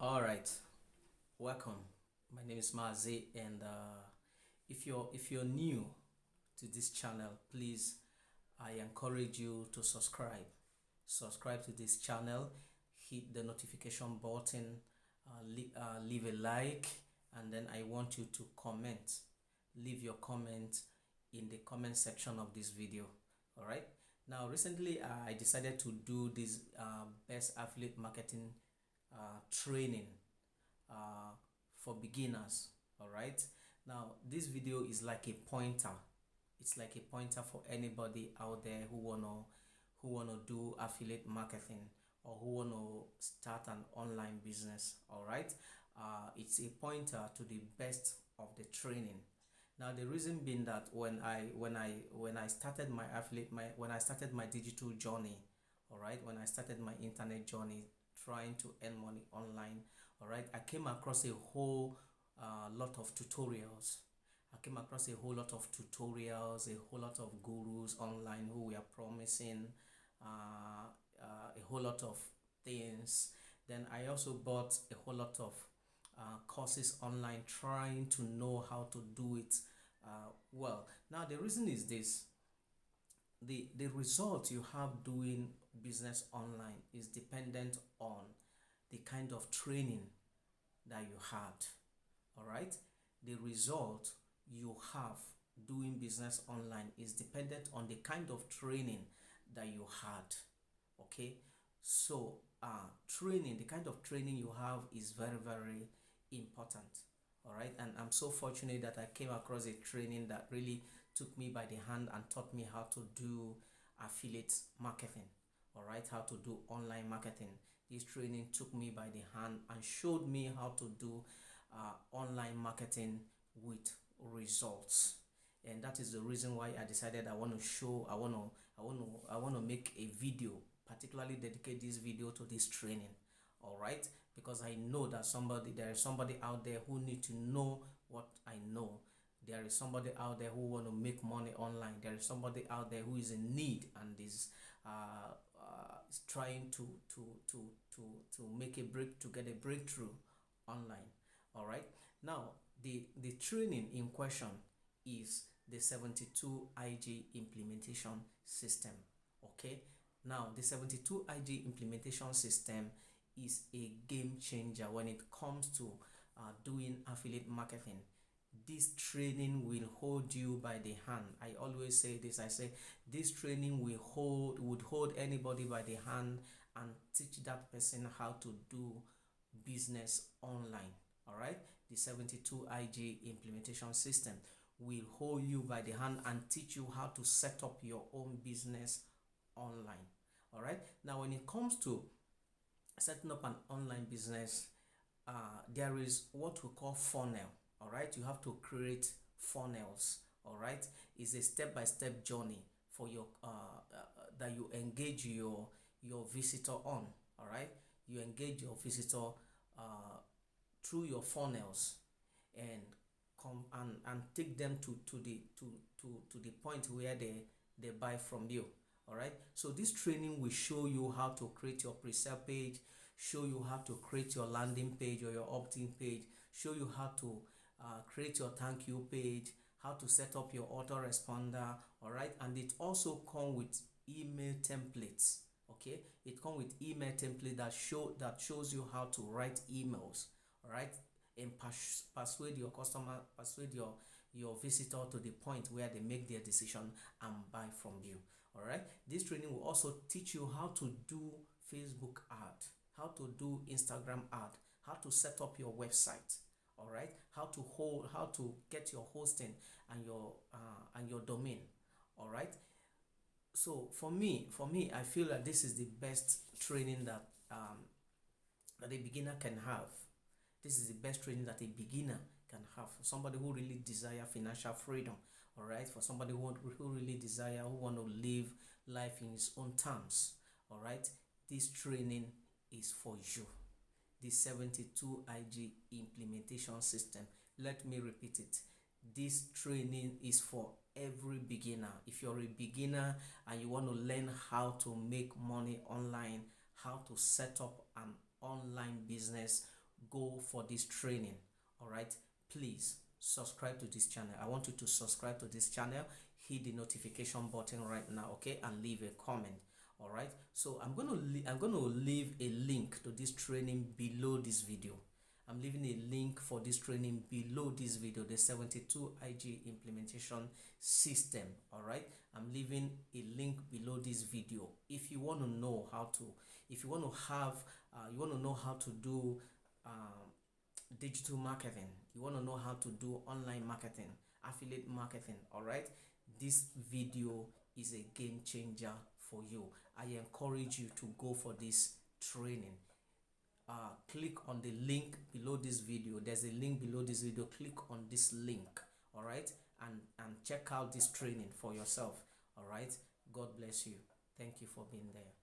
All right, welcome. My name is Mazi, and if you're new to this channel, please I encourage you to subscribe. Subscribe to this channel, hit the notification button, leave a like, and then I want you to comment. Leave your comment in the comment section of this video. All right. Now, recently I decided to do this best affiliate marketing training uh, for beginners. All right, now this video is like a pointer. It's like a pointer for anybody out there who wanna do affiliate marketing or who wanna start an online business. All right, it's a pointer to the best of the training. Now the reason being that when I started my affiliate when I started my digital journey, all right, when I started my internet journey trying to earn money online, all right, I came across a whole lot of tutorials. I came across a whole lot of tutorials, a whole lot of gurus online who were promising a whole lot of things. Then I also bought a whole lot of courses online trying to know how to do it well. Now the reason is this: the result you have doing business online is dependent on the kind of training that you had. All right, the result you have doing business online is dependent on the kind of training that you had. Okay, so training, the kind of training you have is very, very important. All right, and I'm so fortunate that I came across a training that really took me by the hand and taught me how to do affiliate marketing. All right, how to do online marketing. This training took me by the hand and showed me how to do online marketing with results. And that is the reason why I decided I want to show, I want to make a video, particularly dedicate this video to this training. All right, because I know that there is somebody out there who need to know what I know. There is somebody out there who want to make money online. There is somebody out there who is in need and is trying to make a break, to get a breakthrough online. All right, now the training in question is the 72 IG implementation system. Okay, now the 72 IG implementation system is a game changer when it comes to doing affiliate marketing. This training will hold you by the hand. I always say this. I say this training would hold anybody by the hand and teach that person how to do business online. All right, the 72 IG implementation system will hold you by the hand and teach you how to set up your own business online. All right, now when it comes to setting up an online business, there is what we call funnel. All right, you have to create funnels. All right, it's a step-by-step journey for your that you engage your visitor on. All right, you engage your visitor through your funnels and come and take them to the point where they buy from you. All right, so this training will show you how to create your pre-sale page, show you how to create your landing page or your opt-in page, show you how to create your thank you page, how to set up your autoresponder. All right, and it also comes with email templates. Okay, it comes with email template that shows you how to write emails. All right, and persuade your customer, persuade your visitor to the point where they make their decision and buy from you. All right, this training will also teach you how to do Facebook ad, how to do Instagram ad, how to set up your website. All right, how to get your hosting and your domain. All right, so for me, I feel that this is the best training that a beginner can have. This is the best training that a beginner can have for somebody who really desire financial freedom. All right, for somebody who really desire, who want to live life in his own terms. All right, this training is for you. The 72 IG implementation system. Let me repeat it. This training is for every beginner. If you're a beginner and you want to learn how to make money online, how to set up an online business go for this training. All right, please subscribe to this channel. I want you to subscribe to this channel, hit the notification button right now, okay, and leave a comment. All right, so I'm gonna leave a link to this training below this video. I'm leaving a link for this training below this video, the 72 IG implementation system. All right, I'm leaving a link below this video. If you want to know how to, if you want to have, you want to know how to do digital marketing, you want to know how to do online marketing, affiliate marketing, all right, this video is a game changer for you. I encourage you to go for this training. Click on the link below this video. There's a link below this video. Click on this link, all right, and check out this training for yourself. All right, God bless you. Thank you for being there.